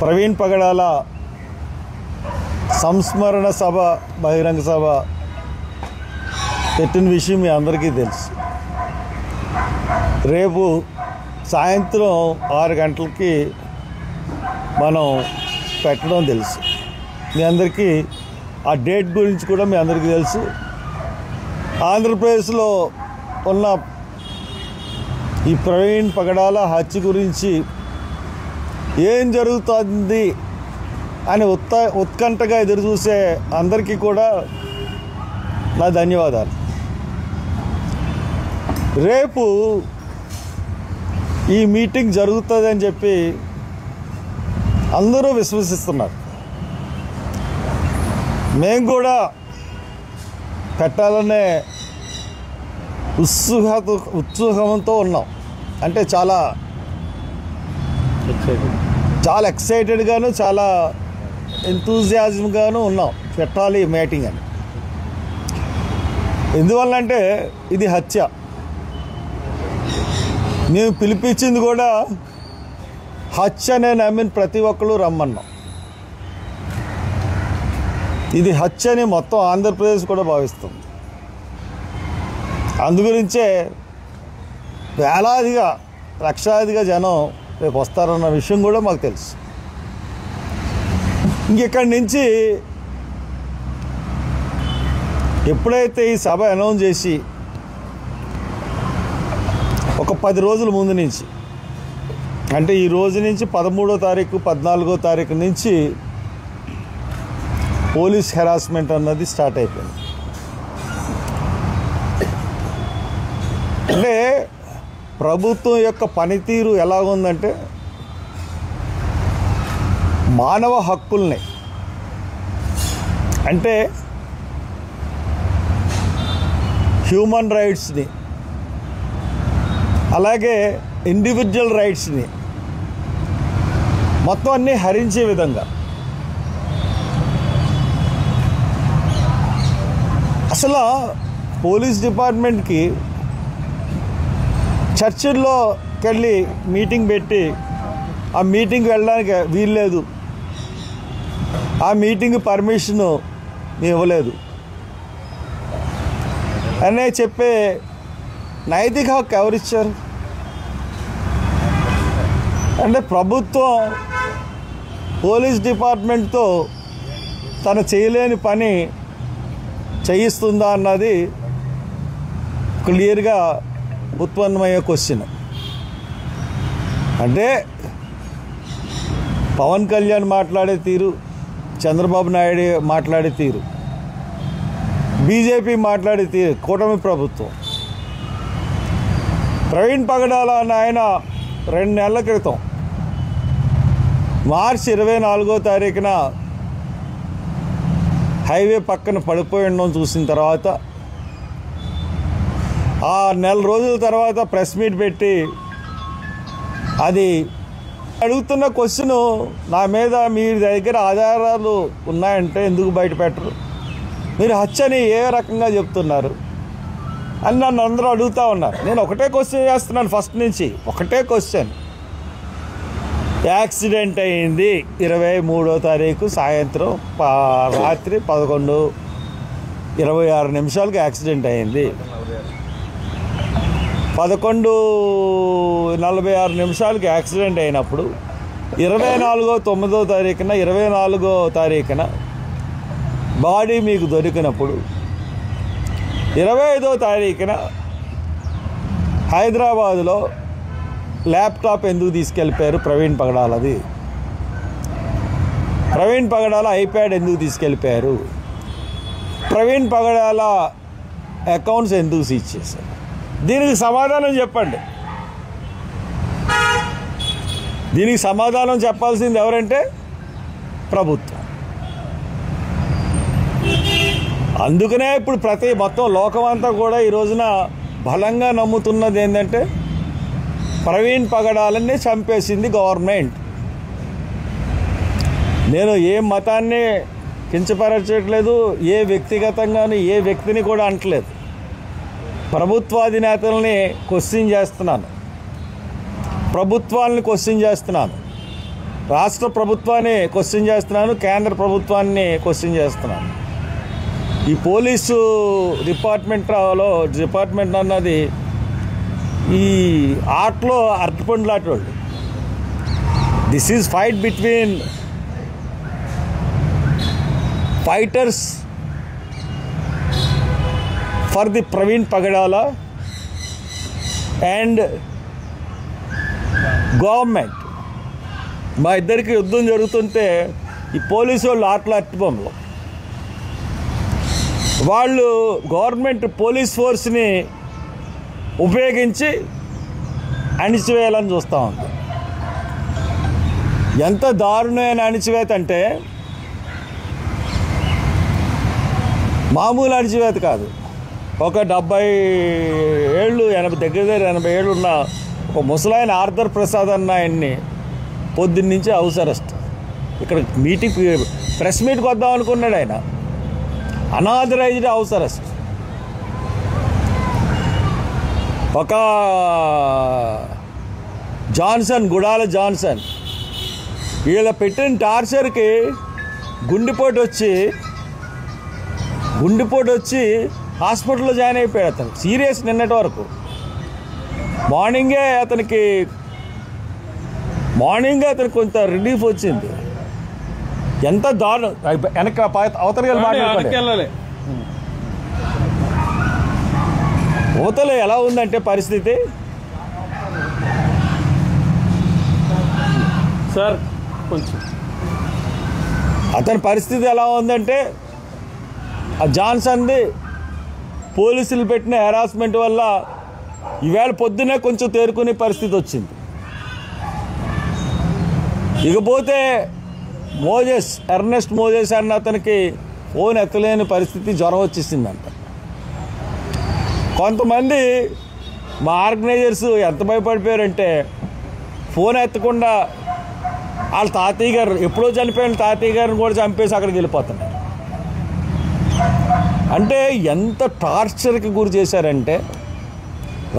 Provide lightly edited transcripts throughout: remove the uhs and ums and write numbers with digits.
ప్రవీణ్ పగడాల సంస్మరణ సభ బహిరంగ సభ పెట్టిన విషయం మీ అందరికీ తెలుసు. రేపు సాయంత్రం 6 గంటలకి మనం పెట్టడం తెలుసు. మీ అందరికీ ఆ డేట్ గురించి కూడా మీ అందరికీ తెలుసు. ఆంధ్రప్రదేశ్లో ఉన్న ఈ ప్రవీణ్ పగడాల హత్య గురించి ఏం జరుగుతుంది అని ఉత్కంఠగా ఎదురు చూసే అందరికీ కూడా నా ధన్యవాదాలు. రేపు ఈ మీటింగ్ జరుగుతుందని చెప్పి అందరూ విశ్వసిస్తున్నారు. మేము కూడా పెట్టాలనే ఉత్సాహంతో ఉన్నాం. అంటే చాలా ఎక్సైటెడ్గాను చాలా ఎంతూజియాజంగాను ఉన్నాం పెట్టాలి మీటింగ్ అని. ఎందువల్లంటే ఇది హత్య. మేము పిలిపించింది కూడా హత్య అనే నమ్మిన ప్రతి ఒక్కరు రమ్మన్నాం. ఇది హత్య అని మొత్తం ఆంధ్రప్రదేశ్ కూడా భావిస్తుంది. అందుగురించే వేలాదిగా లక్షాదిగా జనం రేపు వస్తారన్న విషయం కూడా మాకు తెలుసు. ఇంకెక్కడి నుంచి ఎప్పుడైతే ఈ సభ అనౌన్స్ చేసి ఒక 10 రోజుల ముందు నుంచి, అంటే ఈ రోజు నుంచి 13వ తారీఖు 14వ తారీఖు నుంచి పోలీస్ హెరాస్మెంట్ అన్నది స్టార్ట్ అయిపోయింది. అంటే ప్రభుత్వం యొక్క పనితీరు ఎలాగుందంటే మానవ హక్కుల్ని, అంటే హ్యూమన్ రైట్స్ని, అలాగే ఇండివిజువల్ రైట్స్ని మొత్తం అన్నీ హరించే విధంగా అసలు పోలీస్ డిపార్ట్మెంట్కి చర్చిల్లోకి వెళ్ళి మీటింగ్ పెట్టి ఆ మీటింగ్కి వెళ్ళడానికి వీల్లేదు, ఆ మీటింగ్ పర్మిషను ఇవ్వలేదు అనే చెప్పే నైతిక హక్కు ఎవరిచ్చారు? అంటే ప్రభుత్వం పోలీస్ డిపార్ట్మెంట్తో తను చేయలేని పని చేయిస్తుందా అన్నది క్లియర్గా ఉత్పన్నమయ్యే క్వశ్చన్. అంటే పవన్ కళ్యాణ్ మాట్లాడే తీరు, చంద్రబాబు నాయుడు మాట్లాడే తీరు, బీజేపీ మాట్లాడే తీరు, కూటమి ప్రభుత్వం. ప్రవీణ్ పగడాల అన్న ఆయన 2 నెలల క్రితం మార్చి 24వ తారీఖున హైవే పక్కన పడిపోయి ఉండడం చూసిన తర్వాత ఆ నెల రోజుల తర్వాత ప్రెస్ మీట్ పెట్టి అది అడుగుతున్న క్వశ్చను, నా మీద మీ దగ్గర ఆధారాలు ఉన్నాయంటే ఎందుకు బయట పెట్టరు, మీరు హత్యని ఏ రకంగా చెప్తున్నారు అని నన్ను అందరూ అడుగుతూ ఉన్నారు. నేను ఒకటే క్వశ్చన్ చేస్తున్నాను ఫస్ట్ నుంచి, ఒకటే క్వశ్చన్. యాక్సిడెంట్ అయింది 23వ తారీఖు సాయంత్రం రాత్రి 11:26 యాక్సిడెంట్ అయింది. 11:46 యాక్సిడెంట్ అయినప్పుడు 24వ తారీఖున బాడీ మీకు దొరికినప్పుడు 25వ తారీఖున హైదరాబాదులో ల్యాప్టాప్ ఎందుకు తీసుకెళ్ళిపోయారు? ప్రవీణ్ పగడాలది. ప్రవీణ్ పగడాల ఐప్యాడ్ ఎందుకు తీసుకెళ్ళిపోయారు? ప్రవీణ్ పగడాల అకౌంట్స్ ఎందుకు సీజ్ చేశారు? దీనికి సమాధానం చెప్పండి. దీనికి సమాధానం చెప్పాల్సింది ఎవరంటే ప్రభుత్వం. అందుకనే ఇప్పుడు మొత్తం లోకమంతా కూడా ఈ రోజున బలంగా నమ్ముతున్నది ఏంటంటే ప్రవీణ్ పగడాలని చంపేసింది గవర్నమెంట్. నేను ఏ మతాన్ని కించపరచట్లేదు, ఏ వ్యక్తిగతంగాను ఏ వ్యక్తిని కూడా అంటలేదు. ప్రభుత్వాధినేతల్ని క్వశ్చన్ చేస్తున్నాను, ప్రభుత్వాలను క్వశ్చన్ చేస్తున్నాను. రాష్ట్ర ప్రభుత్వాన్ని క్వశ్చన్ చేస్తున్నాను, కేంద్ర ప్రభుత్వాన్ని క్వశ్చన్ చేస్తున్నాను. ఈ పోలీసు డిపార్ట్మెంట్ అన్నది ఈ ఆటలో అరటిపండు లాంటి వాళ్ళు. This is fight between fighters for the Praveen Pagadala and government. మా ఇద్దరికి యుద్ధం జరుగుతుంటే ఈ పోలీసు వాళ్ళు అరటిబొమ్మలు. వాళ్ళు గవర్నమెంట్ పోలీస్ ఫోర్స్ని ఉపయోగించి అణిచివేయాలని చూస్తూ ఉంది. ఎంత దారుణమైన అణిచివేత అంటే మామూలు అణిచివేత కాదు. ఒక 70 ఏళ్ళు 80 ఏళ్ళు ఉన్న ఒక ముసలాయన ఆర్థర్ ప్రసాద్ అన్న ఆయన్ని పొద్దున్నుంచి హౌస్ అరెస్ట్. ఇక్కడ ప్రెస్ మీట్కి వద్దాం అనుకున్నాడు ఆయన, అనాథరైజ్డ్ హౌస్ అరెస్ట్. ఒక గుడాల జాన్సన్ వీళ్ళ పెట్టిన టార్చర్కి గుండెపోటు వచ్చి హాస్పిటల్లో జాయిన్ అయిపోయాడు. అతను సీరియస్ నిన్నటి వరకు. మార్నింగే అతనికి కొంత రిలీఫ్ వచ్చింది. ఎంత దారుణం. వెనక అవతల మాట్లాడాలి. అవతల ఎలా ఉందంటే పరిస్థితి సార్, కొంచెం అతని పరిస్థితి ఎలా ఉందంటే ఆ జాన్సన్ది పోలీసులు పెట్టిన హెరాస్మెంట్ వల్ల ఈవేళ పొద్దునే కొంచెం తేరుకునే పరిస్థితి వచ్చింది. ఇకపోతే ఎర్నెస్ట్ మోజెస్ అన్న అతనికి ఫోన్ ఎత్తలేని పరిస్థితి, జ్వరం వచ్చేసిందంట. కొంతమంది మా ఆర్గనైజర్స్ ఎంత భయపడిపోయారంటే ఫోన్ ఎత్తకుండా వాళ్ళ తాతయ్య గారు, ఎప్పుడో చనిపోయిన తాతయ్య గారిని కూడా చంపేసి అక్కడికి వెళ్ళిపోతున్నారు. అంటే ఎంత టార్చర్కి గురి చేశారంటే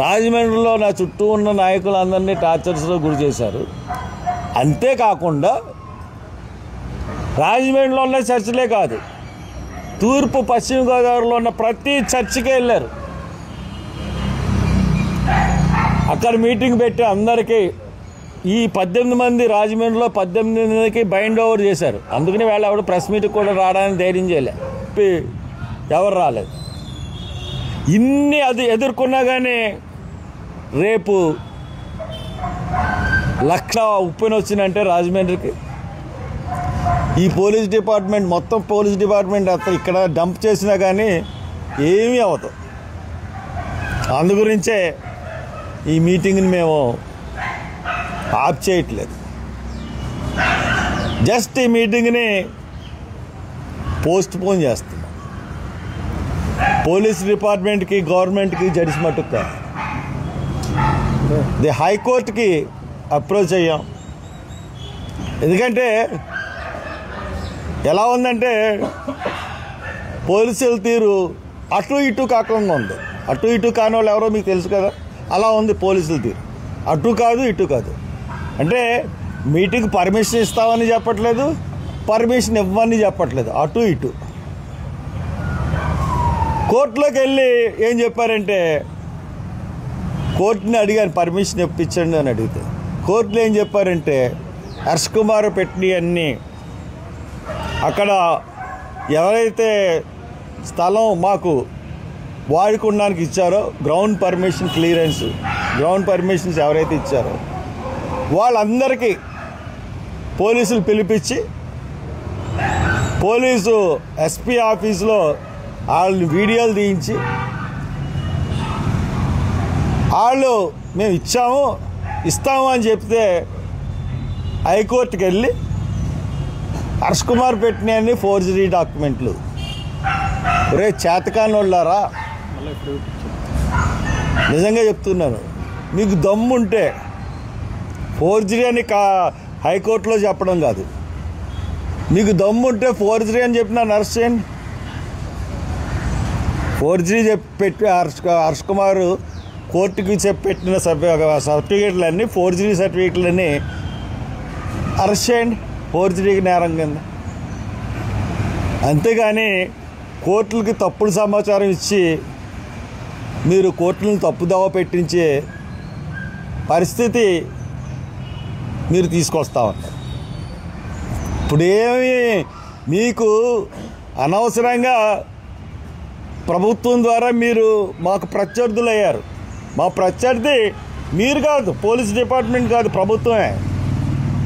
రాజమండ్రిలో నా చుట్టూ ఉన్న నాయకులందరినీ టార్చర్స్లో గురి చేశారు. అంతేకాకుండా రాజమండ్రిలో ఉన్న చర్చిలే కాదు, తూర్పు పశ్చిమ గోదావరిలో ఉన్న ప్రతి చర్చికి వెళ్ళారు. అక్కడ మీటింగ్ పెట్టి అందరికీ ఈ 18 మంది రాజమండ్రిలో 18 మందికి బైండ్ ఓవర్ చేశారు. అందుకని వాళ్ళు ఎవరు ప్రెస్ మీట్కి కూడా రావడానికి ధైర్యం చేయలే, ఎవరు రాలేదు. ఇన్ని అది ఎదుర్కొన్నా కానీ రేపు లక్ష ఉప్పెన వచ్చిందంటే రాజమండ్రికి ఈ పోలీస్ డిపార్ట్మెంట్, మొత్తం పోలీస్ డిపార్ట్మెంట్ ఇక్కడ డంప్ చేసినా కానీ ఏమీ అవ్వదు. అందు గురించే ఈ మీటింగ్ని మేము ఆఫ్ చేయట్లేదు. జస్ట్ ఈ మీటింగ్ని పోస్ట్ పోన్ చేస్తున్నాం. పోలీస్ డిపార్ట్మెంట్కి, గవర్నమెంట్కి జడ్జి మట్టుకు కాదు. ది హైకోర్టుకి అప్రోచ్ అయ్యాం. ఎందుకంటే ఎలా ఉందంటే పోలీసుల తీరు అటు ఇటు కాకుండా ఉంది. అటు ఇటు కాని వాళ్ళు ఎవరో మీకు తెలుసు కదా, అలా ఉంది పోలీసుల తీరు. అటు కాదు ఇటు కాదు. అంటే మీటింగ్ పర్మిషన్ ఇస్తామని చెప్పట్లేదు, పర్మిషన్ ఇవ్వని చెప్పట్లేదు, అటు ఇటు. కోర్టులోకి వెళ్ళి ఏం చెప్పారంటే, కోర్టుని అడిగాను పర్మిషన్ ఇప్పించండి అని అడిగితే, కోర్టులో ఏం చెప్పారంటే హర్ష్ కుమార్ పెట్టినవి అన్నీ అక్కడ ఎవరైతే స్థలం మాకు వాడుకోవడానికి ఇచ్చారో గ్రౌండ్ పర్మిషన్స్ ఎవరైతే ఇచ్చారో వాళ్ళందరికీ పోలీసులు పిలిపించి పోలీసు ఎస్పీ ఆఫీసులో వాళ్ళని వీడియోలు తీయించి వాళ్ళు మేము ఇస్తాము అని చెప్తే హైకోర్టుకి వెళ్ళి హర్ష్ కుమార్ పెట్టినవన్నీ ఫోర్జరీ డాక్యుమెంట్లు. ఒరే చేతకాని వాళ్ళారా, నిజంగా చెప్తున్నాను, మీకు దమ్ముంటే ఫోర్జరీ అని హైకోర్టులో చెప్పడం కాదు, మీకు దమ్ముంటే ఫోర్జరీ అని చెప్పిన అరెస్ట్ చేయండి. ఫోర్జరీ పెట్టి హర్ష్ కుమార్ కోర్టుకి పెట్టిన సర్టిఫికేట్లన్నీ ఫోర్జరీ సర్టిఫికేట్లన్నీ అరెస్ట్ చేయండి ఫోర్జరీకి నేరం కింద. అంతేగాని కోర్టులకి తప్పుడు సమాచారం ఇచ్చి మీరు కోర్టులను తప్పుదోవ పెట్టించే పరిస్థితి మీరు తీసుకొస్తా ఉన్నారు. ఇప్పుడేమి మీకు అనవసరంగా ప్రభుత్వం ద్వారా మీరు మాకు ప్రత్యర్థులు అయ్యారు. మా ప్రత్యర్థి మీరు కాదు, పోలీస్ డిపార్ట్మెంట్ కాదు, ప్రభుత్వమే.